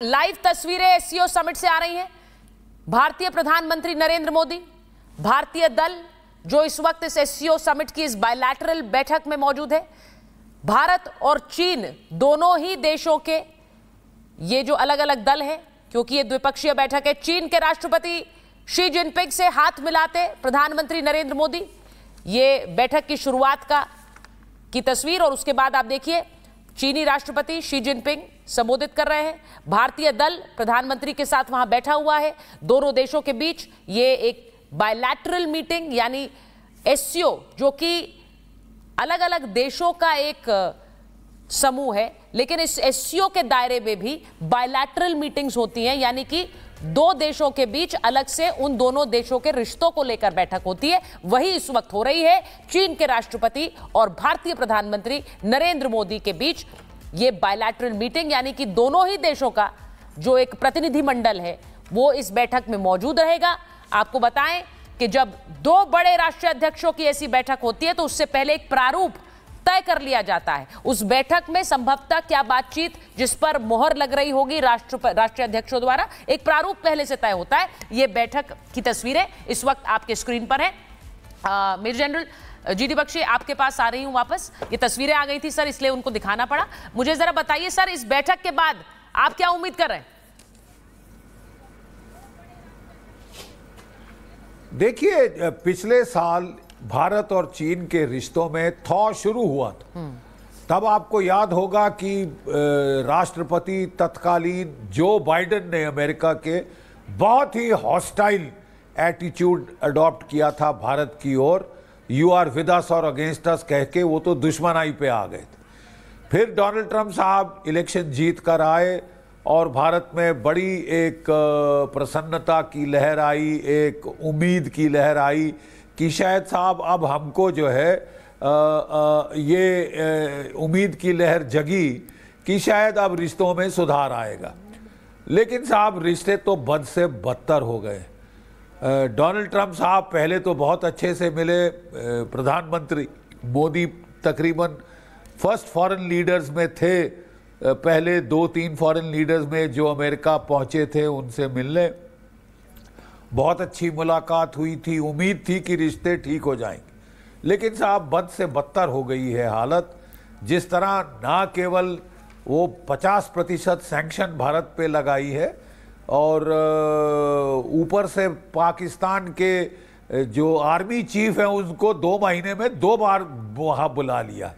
Live तस्वीरें SCO summit से आ रही हैं। भारतीय प्रधानमंत्री नरेंद्र मोदी, भारतीय दल जो इस वक्त इस एससीओ समिट की इस बायलैटरल बैठक में मौजूद है। भारत और चीन दोनों ही देशों के ये जो अलग अलग दल हैं, क्योंकि ये द्विपक्षीय बैठक है। चीन के राष्ट्रपति शी जिनपिंग से हाथ मिलाते प्रधानमंत्री नरेंद्र मोदी, ये बैठक की शुरुआत की तस्वीर। और उसके बाद आप देखिए चीनी राष्ट्रपति शी जिनपिंग संबोधित कर रहे हैं। भारतीय दल प्रधानमंत्री के साथ वहां बैठा हुआ है। दोनों देशों के बीच ये एक बायलैटरल मीटिंग यानी एससीओ, जो कि अलग अलग देशों का एक समूह है, लेकिन इस एससीओ के दायरे में भी बायलैटरल मीटिंग्स होती हैं, यानी कि दो देशों के बीच अलग से उन दोनों देशों के रिश्तों को लेकर बैठक होती है। वही इस वक्त हो रही है चीन के राष्ट्रपति और भारतीय प्रधानमंत्री नरेंद्र मोदी के बीच ये बायलैटरल मीटिंग, यानी कि दोनों ही देशों का जो एक प्रतिनिधिमंडल है वो इस बैठक में मौजूद रहेगा। आपको बताएं कि जब दो बड़े राष्ट्रीय अध्यक्षों की ऐसी बैठक होती है तो उससे पहले एक प्रारूप तय कर लिया जाता है। उस बैठक में संभवतः क्या बातचीत जिस पर मोहर लग रही होगी राष्ट्रीय अध्यक्षों द्वारा, एक प्रारूप पहले से तय होता है। ये बैठक की तस्वीरें इस वक्त आपके स्क्रीन पर हैं। मेजर जनरल जीडी बख्शी, आपके पास आ रही हूं वापस। ये तस्वीरें आ गई थी सर, इसलिए उनको दिखाना पड़ा। मुझे जरा बताइए सर, इस बैठक के बाद आप क्या उम्मीद कर रहे हैं? देखिए, पिछले साल भारत और चीन के रिश्तों में थॉ शुरू हुआ था। तब आपको याद होगा कि राष्ट्रपति तत्कालीन जो बाइडेन ने अमेरिका के बहुत ही हॉस्टाइल एटीट्यूड अडॉप्ट किया था भारत की ओर। यू आर विद अस और अगेंस्ट अस कह के वो तो दुश्मनाई पे आ गए थे। फिर डोनाल्ड ट्रंप साहब इलेक्शन जीत कर आए और भारत में बड़ी एक प्रसन्नता की लहर आई, एक उम्मीद की लहर आई कि शायद साहब अब हमको जो है ये उम्मीद की लहर जगी कि शायद अब रिश्तों में सुधार आएगा। लेकिन साहब रिश्ते तो बद से बदतर हो गए। डोनाल्ड ट्रंप साहब पहले तो बहुत अच्छे से मिले, प्रधानमंत्री मोदी तकरीबन फर्स्ट फॉरेन लीडर्स में थे, पहले 2-3 फॉरेन लीडर्स में जो अमेरिका पहुंचे थे उनसे मिलने। बहुत अच्छी मुलाकात हुई थी, उम्मीद थी कि रिश्ते ठीक हो जाएंगे। लेकिन साहब बद से बदतर हो गई है हालत। जिस तरह ना केवल वो 50% सैंक्शन भारत पे लगाई है और ऊपर से पाकिस्तान के जो आर्मी चीफ हैं उनको 2 महीने में 2 बार वहाँ बुला लिया।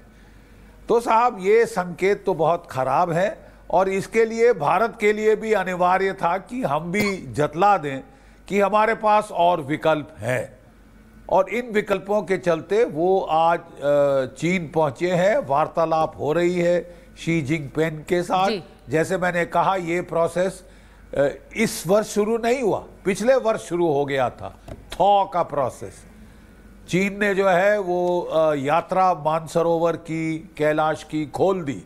तो साहब ये संकेत तो बहुत खराब है और इसके लिए भारत के लिए भी अनिवार्य था कि हम भी जतला दें कि हमारे पास और विकल्प हैं। और इन विकल्पों के चलते वो आज चीन पहुंचे हैं, वार्तालाप हो रही है शी जिनपिंग के साथ। जैसे मैंने कहा, ये प्रोसेस इस वर्ष शुरू नहीं हुआ, पिछले वर्ष शुरू हो गया था थॉ का प्रोसेस। चीन ने जो है वो यात्रा मानसरोवर की, कैलाश की खोल दी।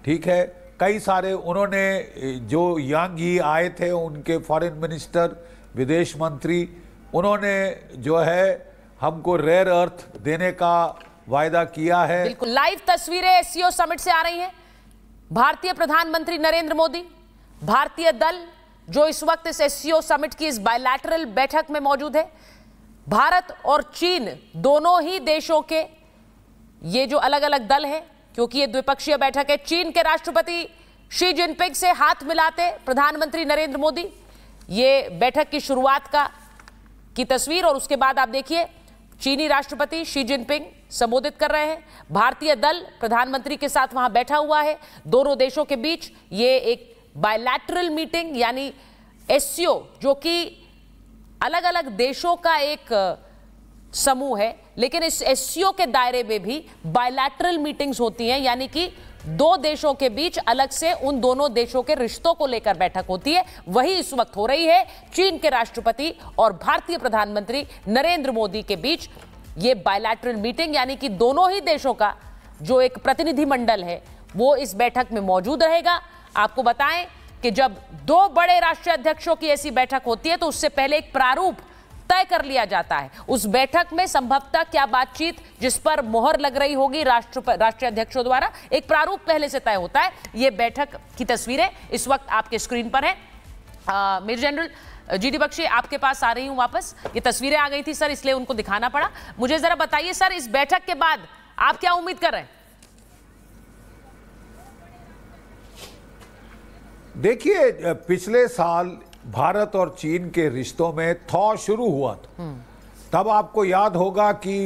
ठीक है, कई सारे उन्होंने जो यांग ही आए थे उनके फॉरेन मिनिस्टर, विदेश मंत्री, उन्होंने जो है हमको रेयर अर्थ देने का वायदा किया है। बिल्कुल लाइव तस्वीरें एससीओ समिट से आ रही हैं। भारतीय प्रधानमंत्री नरेंद्र मोदी, भारतीय दल जो इस वक्त इस एससीओ समिट की इस बायलैटरल बैठक में मौजूद है। भारत और चीन दोनों ही देशों के ये जो अलग अलग दल हैं, क्योंकि ये द्विपक्षीय बैठक है। चीन के राष्ट्रपति शी जिनपिंग से हाथ मिलाते प्रधानमंत्री नरेंद्र मोदी, ये बैठक की शुरुआत की तस्वीर। और उसके बाद आप देखिए चीनी राष्ट्रपति शी जिनपिंग संबोधित कर रहे हैं। भारतीय दल प्रधानमंत्री के साथ वहां बैठा हुआ है। दोनों देशों के बीच ये एक बायलैटरल मीटिंग यानी एससीओ, जो कि अलग अलग देशों का एक समूह है, लेकिन इस एससीओ के दायरे में भी बायलैटरल मीटिंग्स होती हैं, यानी कि दो देशों के बीच अलग से उन दोनों देशों के रिश्तों को लेकर बैठक होती है। वही इस वक्त हो रही है चीन के राष्ट्रपति और भारतीय प्रधानमंत्री नरेंद्र मोदी के बीच ये बायलैटरल मीटिंग, यानी कि दोनों ही देशों का जो एक प्रतिनिधिमंडल है वो इस बैठक में मौजूद रहेगा। आपको बताएं कि जब दो बड़े राष्ट्रीय अध्यक्षों की ऐसी बैठक होती है तो उससे पहले एक प्रारूप तय कर लिया जाता है। उस बैठक में संभवतः क्या बातचीत जिस पर मोहर लग रही होगी राष्ट्रीय अध्यक्षों द्वारा, एक प्रारूप पहले से तय होता है। ये बैठक की तस्वीरें इस वक्त आपके स्क्रीन पर है। मेजर जनरल जीडी बख्शी, आपके पास आ रही हूं वापस। ये तस्वीरें आ गई थी सर, इसलिए उनको दिखाना पड़ा। मुझे जरा बताइए सर, इस बैठक के बाद आप क्या उम्मीद कर रहे हैं? देखिए, पिछले साल भारत और चीन के रिश्तों में थॉ शुरू हुआ था। तब आपको याद होगा कि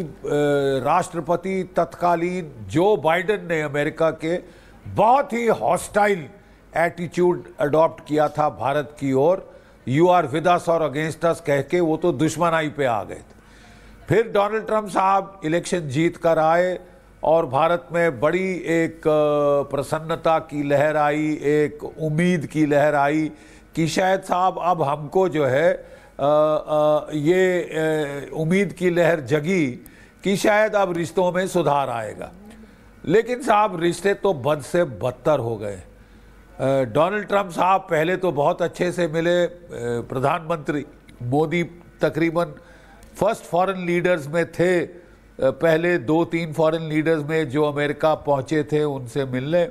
राष्ट्रपति तत्कालीन जो बाइडेन ने अमेरिका के बहुत ही हॉस्टाइल एटीट्यूड अडॉप्ट किया था भारत की ओर। यू आर विद अस और अगेंस्ट अस कह के वो तो दुश्मनाई पे आ गए थे। फिर डोनाल्ड ट्रंप साहब इलेक्शन जीत कर आए और भारत में बड़ी एक प्रसन्नता की लहर आई, एक उम्मीद की लहर आई कि शायद साहब अब हमको जो है ये उम्मीद की लहर जगी कि शायद अब रिश्तों में सुधार आएगा। लेकिन साहब रिश्ते तो बद से बदतर हो गए। डोनाल्ड ट्रंप साहब पहले तो बहुत अच्छे से मिले, प्रधानमंत्री मोदी तकरीबन फर्स्ट फॉरेन लीडर्स में थे, पहले 2-3 फॉरेन लीडर्स में जो अमेरिका पहुंचे थे उनसे मिलने।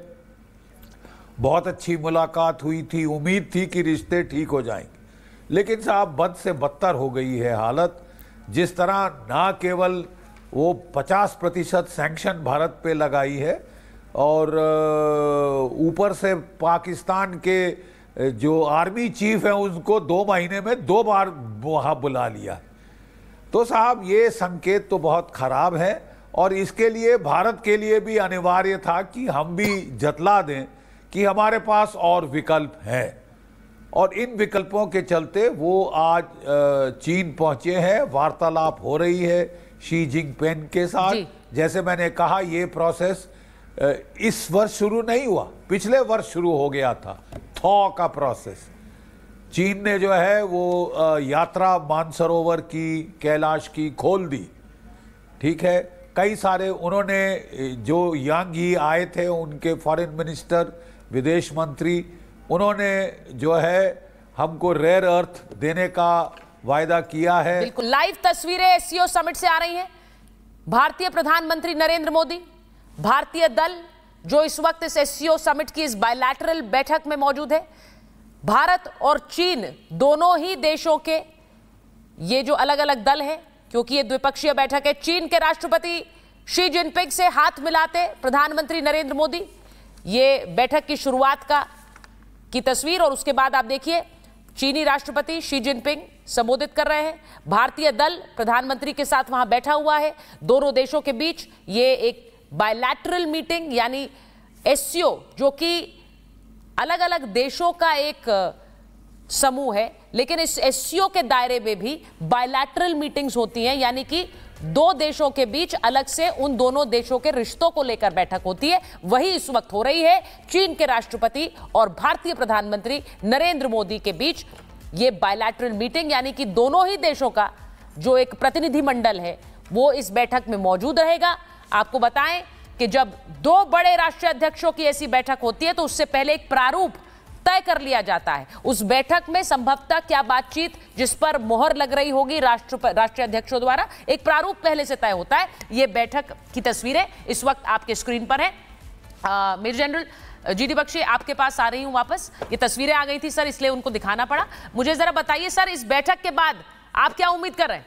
बहुत अच्छी मुलाकात हुई थी, उम्मीद थी कि रिश्ते ठीक हो जाएंगे। लेकिन साहब बद से बदतर हो गई है हालत। जिस तरह ना केवल वो 50% सैंक्शन भारत पे लगाई है और ऊपर से पाकिस्तान के जो आर्मी चीफ हैं उनको 2 महीने में 2 बार वहाँ बुला लिया। तो साहब ये संकेत तो बहुत खराब है और इसके लिए भारत के लिए भी अनिवार्य था कि हम भी जतला दें कि हमारे पास और विकल्प है। और इन विकल्पों के चलते वो आज चीन पहुंचे हैं, वार्तालाप हो रही है शी जिनपिंग के साथ। जैसे मैंने कहा, ये प्रोसेस इस वर्ष शुरू नहीं हुआ, पिछले वर्ष शुरू हो गया था थॉ का प्रोसेस। चीन ने जो है वो यात्रा मानसरोवर की, कैलाश की खोल दी, ठीक है। कई सारे उन्होंने जो यांग ही आए थे, उनके फॉरेन मिनिस्टर, विदेश मंत्री, उन्होंने जो है हमको रेयर अर्थ देने का वायदा किया है। बिल्कुल लाइव तस्वीरें एससीओ समिट से आ रही हैं। भारतीय प्रधानमंत्री नरेंद्र मोदी, भारतीय दल जो इस वक्त इस एससीओ समिट की इस बायलैटरल बैठक में मौजूद है। भारत और चीन दोनों ही देशों के ये जो अलग अलग दल हैं, क्योंकि ये द्विपक्षीय बैठक है, चीन के राष्ट्रपति शी जिनपिंग से हाथ मिलाते प्रधानमंत्री नरेंद्र मोदी। ये बैठक की शुरुआत की तस्वीर और उसके बाद आप देखिए चीनी राष्ट्रपति शी जिनपिंग संबोधित कर रहे हैं। भारतीय दल प्रधानमंत्री के साथ वहां बैठा हुआ है। दोनों देशों के बीच ये एक बायलैटरल मीटिंग यानी एससीओ, जो कि अलग अलग देशों का एक समूह है, लेकिन इस एससीओ के दायरे में भी बायलैटरल मीटिंग्स होती हैं, यानी कि 2 देशों के बीच अलग से उन दोनों देशों के रिश्तों को लेकर बैठक होती है। वही इस वक्त हो रही है चीन के राष्ट्रपति और भारतीय प्रधानमंत्री नरेंद्र मोदी के बीच। ये बायलैटरल मीटिंग यानी कि दोनों ही देशों का जो एक प्रतिनिधिमंडल है वो इस बैठक में मौजूद रहेगा। आपको बताएं कि जब 2 बड़े राष्ट्रीय अध्यक्षों की ऐसी बैठक होती है तो उससे पहले एक प्रारूप तय कर लिया जाता है। उस बैठक में संभवतः क्या बातचीत जिस पर मोहर लग रही होगी राष्ट्रीय अध्यक्षों द्वारा, एक प्रारूप पहले से तय होता है। ये बैठक की तस्वीरें इस वक्त आपके स्क्रीन पर है। मेजर जनरल जीडी बख्शी, आपके पास आ रही हूं वापस। ये तस्वीरें आ गई थी सर, इसलिए उनको दिखाना पड़ा। मुझे जरा बताइए सर, इस बैठक के बाद आप क्या उम्मीद कर रहे हैं?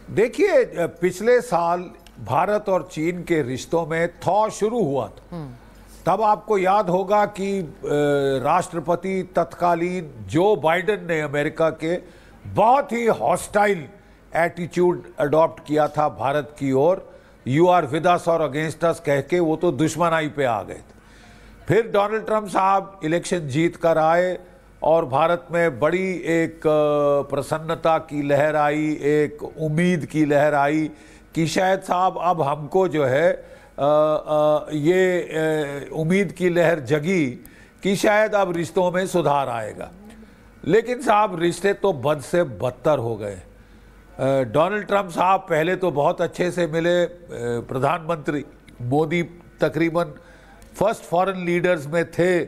देखिए, पिछले साल भारत और चीन के रिश्तों में थॉ शुरू हुआ था। तब आपको याद होगा कि राष्ट्रपति तत्कालीन जो बाइडेन ने अमेरिका के बहुत ही हॉस्टाइल एटीट्यूड अडॉप्ट किया था भारत की ओर। यू आर विद अस और अगेंस्ट अस कह के वो तो दुश्मनाई पे आ गए थे। फिर डोनाल्ड ट्रंप साहब इलेक्शन जीत कर आए और भारत में बड़ी एक प्रसन्नता की लहर आई, एक उम्मीद की लहर आई कि शायद साहब अब हमको जो है ये उम्मीद की लहर जगी कि शायद अब रिश्तों में सुधार आएगा। लेकिन साहब रिश्ते तो बद से बदतर हो गए। डोनाल्ड ट्रंप साहब पहले तो बहुत अच्छे से मिले, प्रधानमंत्री मोदी तकरीबन फर्स्ट फॉरेन लीडर्स में थे,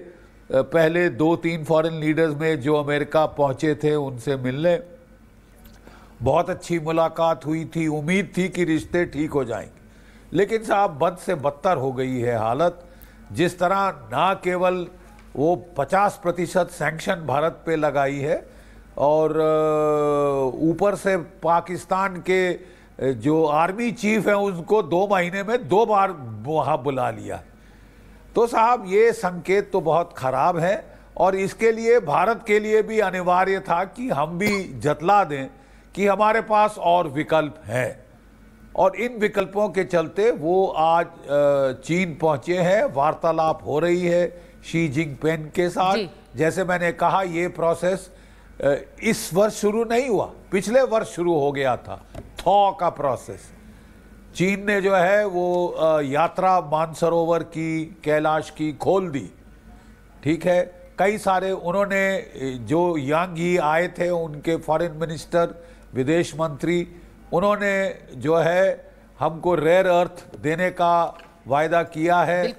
पहले 2-3 फॉरेन लीडर्स में जो अमेरिका पहुंचे थे उनसे मिलने, बहुत अच्छी मुलाकात हुई थी, उम्मीद थी कि रिश्ते ठीक हो जाएंगे। लेकिन साहब बद से बदतर हो गई है हालत। जिस तरह ना केवल वो 50% सैंक्शन भारत पे लगाई है और ऊपर से पाकिस्तान के जो आर्मी चीफ हैं उनको 2 महीने में 2 बार वहाँ बुला लिया। तो साहब ये संकेत तो बहुत खराब है और इसके लिए भारत के लिए भी अनिवार्य था कि हम भी जतला दें कि हमारे पास और विकल्प हैं। और इन विकल्पों के चलते वो आज चीन पहुंचे हैं, वार्तालाप हो रही है शी जिनपिंग के साथ। जैसे मैंने कहा ये प्रोसेस इस वर्ष शुरू नहीं हुआ, पिछले वर्ष शुरू हो गया था थॉ का प्रोसेस। चीन ने जो है वो यात्रा मानसरोवर की, कैलाश की खोल दी, ठीक है। कई सारे उन्होंने जो यांग ही आए थे उनके फॉरेन मिनिस्टर, विदेश मंत्री, उन्होंने जो है हमको रेयर अर्थ देने का वायदा किया है।